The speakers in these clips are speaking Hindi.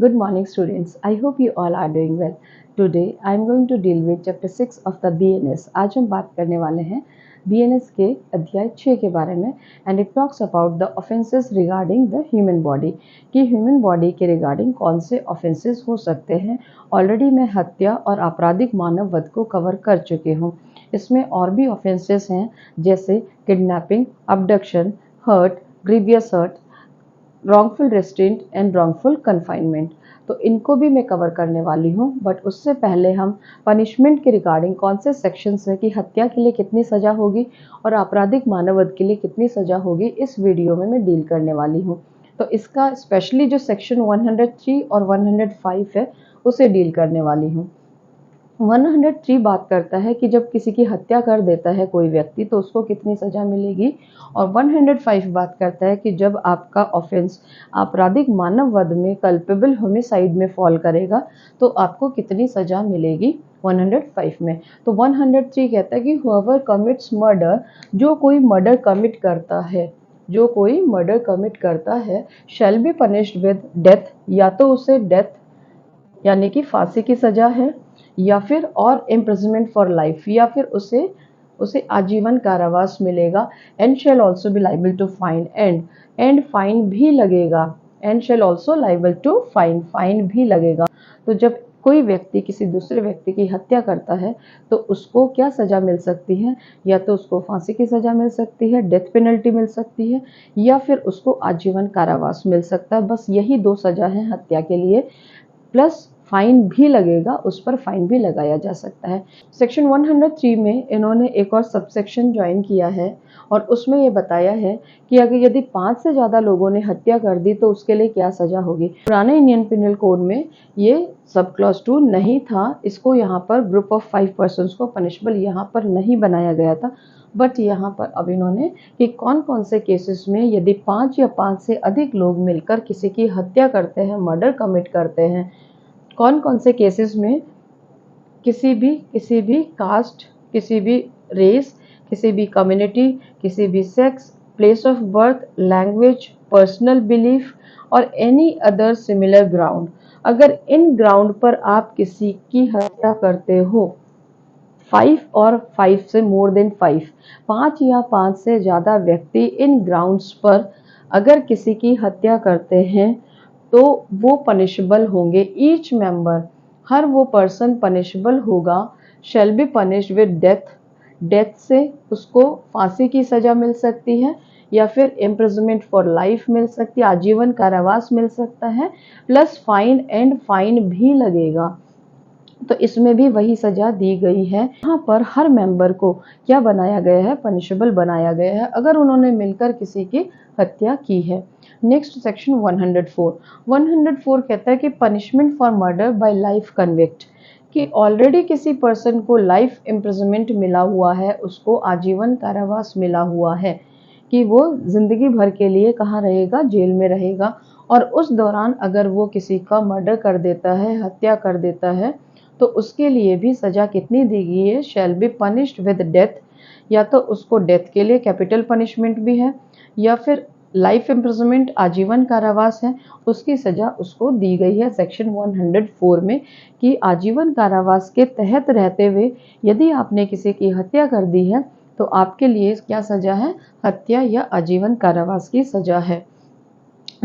Good morning, students. I hope you all are doing well. Today, I am going to deal with chapter 6 of the BNS. आज हम बात करने वाले हैं BNS के अध्याय 6 के बारे में and it talks about the offenses regarding the human body कि human body के regarding कौन से offenses हो सकते हैं. Already मैं हत्या और आपराधिक मानव वध को कवर कर चुके हूँ. इसमें और भी offenses हैं जैसे kidnapping, abduction, hurt, grievous hurt, wrongful restaurant and wrongful confinement. तो इनको भी मैं कवर करने वाली हूँ. बट उससे पहले हम पनिशमेंट के रिगार्डिंग कौन से सेक्शंस है कि हत्या के लिए कितनी सज़ा होगी और आपराधिक मानववध के लिए कितनी सज़ा होगी इस वीडियो में मैं डील करने वाली हूँ. तो इसका स्पेशली जो सेक्शन 103 और 105 है उसे डील करने वाली हूँ. 103 बात करता है कि जब किसी की हत्या कर देता है कोई व्यक्ति तो उसको कितनी सज़ा मिलेगी, और 105 बात करता है कि जब आपका ऑफेंस आपराधिक मानव वध में कल्पेबल होमिसाइड में फॉल करेगा तो आपको कितनी सज़ा मिलेगी 105 में. तो 103 कहता है कि whoever commits murder, जो कोई मर्डर कमिट करता है shall be punished with death, या तो उसे डेथ यानी कि फांसी की सज़ा है या फिर और इम्प्रिजनमेंट फॉर लाइफ, या फिर उसे आजीवन कारावास मिलेगा. And shall also be liable to fine, and fine भी लगेगा. And shall also liable to fine भी लगेगा. तो जब कोई व्यक्ति किसी दूसरे व्यक्ति की हत्या करता है तो उसको क्या सज़ा मिल सकती है, या तो उसको फांसी की सज़ा मिल सकती है, डेथ पेनल्टी मिल सकती है, या फिर उसको आजीवन कारावास मिल सकता है. बस यही दो सज़ा है हत्या के लिए. प्लस फाइन भी लगेगा, उस पर फाइन भी लगाया जा सकता है. सेक्शन 103 में इन्होंने एक और सबसेक्शन ज्वाइन किया है और उसमें ये बताया है कि अगर यदि 5 से ज़्यादा लोगों ने हत्या कर दी तो उसके लिए क्या सज़ा होगी. पुराने इंडियन पिनल कोड में ये सब क्लॉज 2 नहीं था. इसको यहाँ पर ग्रुप ऑफ 5 पर्सन्स को पनिशबल यहाँ पर नहीं बनाया गया था. बट यहाँ पर अब इन्होंने कि कौन कौन से केसेस में यदि 5 या 5 से अधिक लोग मिलकर किसी की हत्या करते हैं, मर्डर कमिट करते हैं, कौन कौन से केसेस में किसी भी कास्ट, किसी भी रेस, किसी भी कम्युनिटी, किसी भी sex, place of birth, language, personal belief और एनी अदर सिमिलर ग्राउंड, अगर इन ग्राउंड पर आप किसी की हत्या करते हो, 5 और 5 से मोर देन 5 या 5 से ज़्यादा व्यक्ति इन ग्राउंड्स पर अगर किसी की हत्या करते हैं तो वो पनिशबल होंगे. ईच मेंबर, हर वो पर्सन पनिशबल होगा. Shall be punished with death, death से उसको फांसी की सज़ा मिल सकती है या फिर इम्प्रिजनमेंट फॉर लाइफ मिल सकती है, आजीवन कारावास मिल सकता है, प्लस फाइन, एंड फाइन भी लगेगा. तो इसमें भी वही सज़ा दी गई है. यहाँ पर हर मेंबर को क्या बनाया गया है, पनिशबल बनाया गया है अगर उन्होंने मिलकर किसी की हत्या की है. नेक्स्ट सेक्शन 104 कहता है कि punishment for murder bye life convict, कि ऑलरेडी किसी पर्सन को लाइफ इम्प्रिजनमेंट मिला हुआ है, उसको आजीवन कारावास मिला हुआ है कि वो जिंदगी भर के लिए कहाँ रहेगा, जेल में रहेगा. और उस दौरान अगर वो किसी का मर्डर कर देता है, हत्या कर देता है, तो उसके लिए भी सज़ा कितनी दी गई है, shall be punished with death, या तो उसको डेथ के लिए कैपिटल पनिशमेंट भी है या फिर लाइफ इम्प्रिजनमेंट, आजीवन कारावास है, उसकी सज़ा उसको दी गई है सेक्शन 104 में कि आजीवन कारावास के तहत रहते हुए यदि आपने किसी की हत्या कर दी है तो आपके लिए क्या सज़ा है, हत्या या आजीवन कारावास की सज़ा है.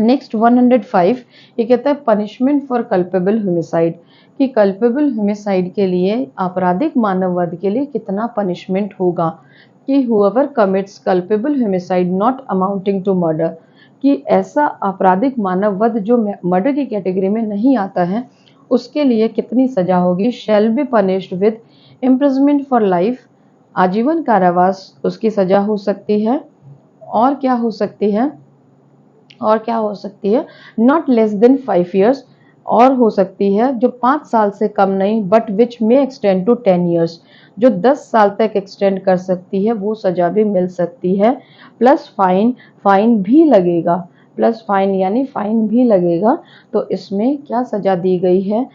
नेक्स्ट 105 ये कहता है पनिशमेंट फॉर कल्पेबल होमिसाइड, कि कल्पेबल होमिसाइड के लिए आपराधिक मानववध के लिए कितना पनिशमेंट होगा. कि whoever commits culpable homicide not amounting to murder, कि ऐसा आपराधिक मानववध जो मर्डर की कैटेगरी में नहीं आता है उसके लिए कितनी सज़ा होगी. shall be punished with imprisonment for life, आजीवन कारावास उसकी सज़ा हो सकती है. और क्या हो सकती है, नॉट लेस देन 5 years, और हो सकती है जो 5 साल से कम नहीं, but which may extend to 10 years, जो 10 साल तक एक्सटेंड कर सकती है, वो सज़ा भी मिल सकती है. प्लस फाइन भी लगेगा, प्लस फाइन यानी फाइन भी लगेगा. तो इसमें क्या सज़ा दी गई है,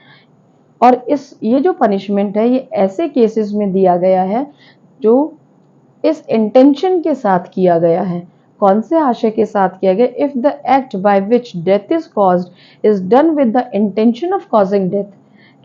और ये जो पनिशमेंट है ये ऐसे केसेस में दिया गया है जो इस इंटेंशन के साथ किया गया है. कौन से आशय के साथ किया गया। If the act by which death is caused is done with the intention of causing death,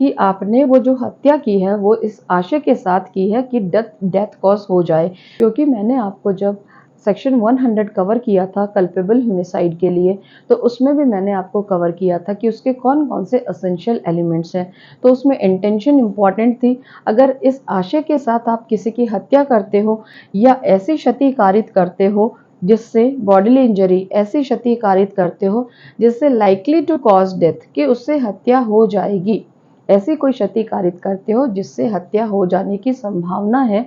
कि आपने वो जो हत्या की है वो इस आशय के साथ की है कि डेथ कॉज हो जाए। क्योंकि मैंने आपको जब सेक्शन 100 कवर किया था कल्पेबल होमिसाइड के लिए, तो उसमें भी मैंने आपको कवर किया था कि उसके कौन कौन से एसेंशियल एलिमेंट्स हैं। तो उसमें इंटेंशन इंपॉर्टेंट थी। अगर इस आशय के साथ आप किसी की हत्या करते हो या ऐसी क्षति कारित करते हो जिससे बॉडीली इंजरी, ऐसी क्षति कारित करते हो जिससे लाइकली टू कॉज डेथ, कि उससे हत्या हो जाएगी, ऐसी कोई क्षति कारित करते हो जिससे हत्या हो जाने की संभावना है,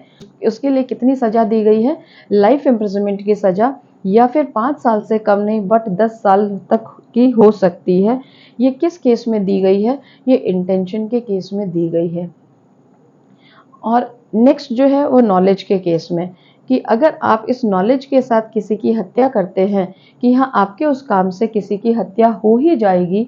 उसके लिए कितनी सजा दी गई है, लाइफ इम्प्रिजनमेंट की सजा, या फिर 5 साल से कम नहीं बट 10 साल तक की हो सकती है। ये किस केस में दी गई है, ये इंटेंशन के केस में दी गई है। और नेक्स्ट जो है वो नॉलेज के केस में, कि अगर आप इस नॉलेज के साथ किसी की हत्या करते हैं कि हाँ आपके उस काम से किसी की हत्या हो ही जाएगी,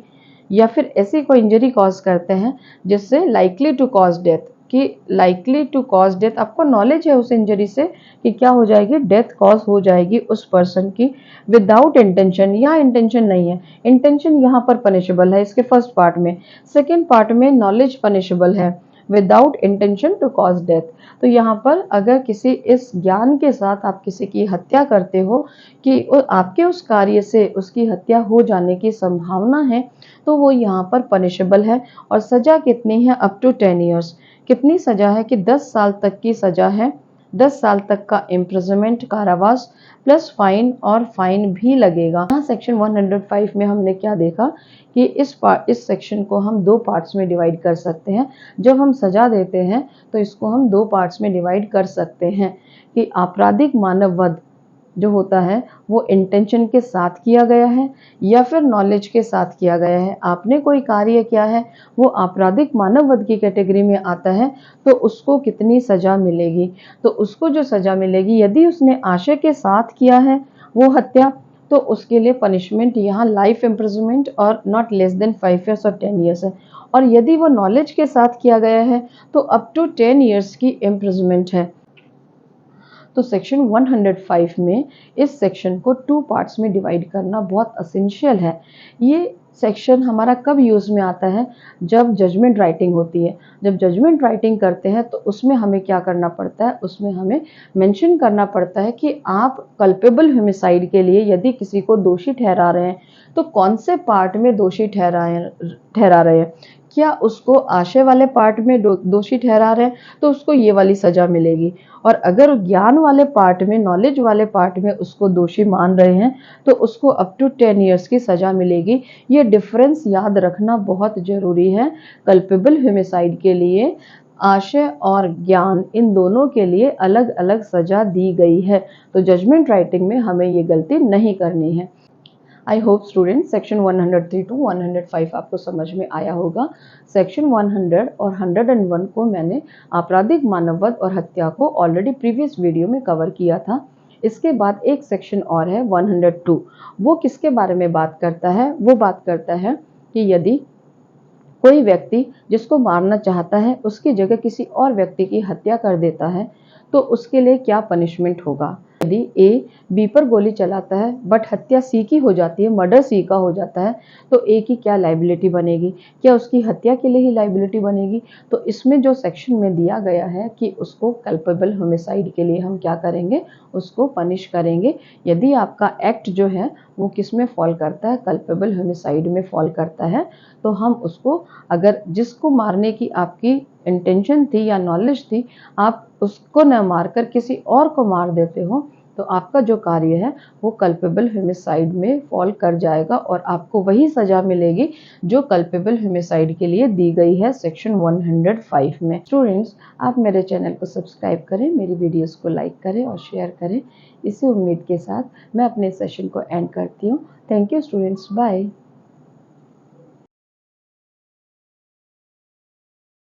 या फिर ऐसी कोई इंजरी कॉज करते हैं जिससे लाइकली टू कॉज डेथ, कि लाइकली टू कॉज डेथ, आपको नॉलेज है उस इंजरी से कि क्या हो जाएगी, डेथ कॉज हो जाएगी उस पर्सन की, विदाउट इंटेंशन, या इंटेंशन नहीं है। इंटेंशन यहाँ पर पनिशेबल है इसके फर्स्ट पार्ट में, सेकेंड पार्ट में नॉलेज पनिशेबल है, without intention to cause death. तो यहाँ पर अगर किसी इस ज्ञान के साथ आप किसी की हत्या करते हो कि आपके उस कार्य से उसकी हत्या हो जाने की संभावना है, तो वो यहाँ पर पनिशेबल है। और सजा कितनी है, अप टू 10 ईयर्स। कितनी सजा है कि 10 साल तक की सजा है, 10 साल तक का इम्प्रिजनमेंट, कारावास प्लस फाइन, और फाइन भी लगेगा। यहाँ सेक्शन 105 में हमने क्या देखा कि इस सेक्शन को हम 2 पार्ट्स में डिवाइड कर सकते हैं। जब हम सजा देते हैं तो इसको हम 2 पार्ट्स में डिवाइड कर सकते हैं कि आपराधिक मानव वध जो होता है वो इंटेंशन के साथ किया गया है या फिर नॉलेज के साथ किया गया है। आपने कोई कार्य किया है वो आपराधिक मानव वध की कैटेगरी में आता है, तो उसको कितनी सजा मिलेगी, तो उसको जो सजा मिलेगी, यदि उसने आशय के साथ किया है वो हत्या, तो उसके लिए पनिशमेंट यहाँ लाइफ इम्प्रिजनमेंट और नॉट लेस देन 5 ईयर्स और 10 ईयर्स है। और यदि वो नॉलेज के साथ किया गया है तो अप टू 10 ईयर्स की इम्प्रिजनमेंट है। तो सेक्शन 105 में इस सेक्शन को 2 पार्ट्स में डिवाइड करना बहुत असेंशियल है। ये सेक्शन हमारा कब यूज़ में आता है, जब जजमेंट राइटिंग होती है। जब जजमेंट राइटिंग करते हैं तो उसमें हमें क्या करना पड़ता है, उसमें हमें मेंशन करना पड़ता है कि आप कल्पेबल होमिसाइड के लिए यदि किसी को दोषी ठहरा रहे हैं तो कौन से पार्ट में दोषी ठहरा रहे हैं। क्या उसको आशय वाले पार्ट में दोषी ठहरा रहे हैं तो उसको ये वाली सजा मिलेगी, और अगर ज्ञान वाले पार्ट में, नॉलेज वाले पार्ट में उसको दोषी मान रहे हैं तो उसको अप टू 10 ईयर्स की सजा मिलेगी। ये डिफरेंस याद रखना बहुत जरूरी है। कल्पेबल होमिसाइड के लिए आशय और ज्ञान, इन दोनों के लिए अलग अलग सजा दी गई है। तो जजमेंट राइटिंग में हमें ये गलती नहीं करनी है। I hope student section 103 to 105 आपको समझ में आया होगा। सेक्शन 100 और 101 को मैंने आपराधिक मानववध और हत्या को ऑलरेडी प्रीवियस वीडियो में कवर किया था। इसके बाद एक सेक्शन और है 102। वो किसके बारे में बात करता है, वो बात करता है कि यदि कोई व्यक्ति जिसको मारना चाहता है उसकी जगह किसी और व्यक्ति की हत्या कर देता है तो उसके लिए क्या पनिशमेंट होगा। यदि ए बी पर गोली चलाता है बट हत्या सी की हो जाती है, मर्डर सी का हो जाता है, तो ए की क्या लाइबिलिटी बनेगी, क्या उसकी हत्या के लिए ही लाइबिलिटी बनेगी। तो इसमें जो सेक्शन में दिया गया है कि उसको कल्पेबल होमिसाइड के लिए हम क्या करेंगे, उसको पनिश करेंगे। यदि आपका एक्ट जो है वो किस में फॉल करता है, कल्पेबल होमिसाइड में फॉल करता है, तो हम उसको, अगर जिसको मारने की आपकी इंटेंशन थी या नॉलेज थी, आप उसको न मारकर किसी और को मार देते हो, तो आपका जो कार्य है वो कल्पेबल होमिसाइड में फॉल कर जाएगा और आपको वही सजा मिलेगी जो कल्पेबल होमिसाइड के लिए दी गई है सेक्शन 105 में। स्टूडेंट्स, आप मेरे चैनल को सब्सक्राइब करें, मेरी वीडियोस को लाइक करें और शेयर करें। इसी उम्मीद के साथ मैं अपने सेशन को एंड करती हूँ। Thank you students, bye.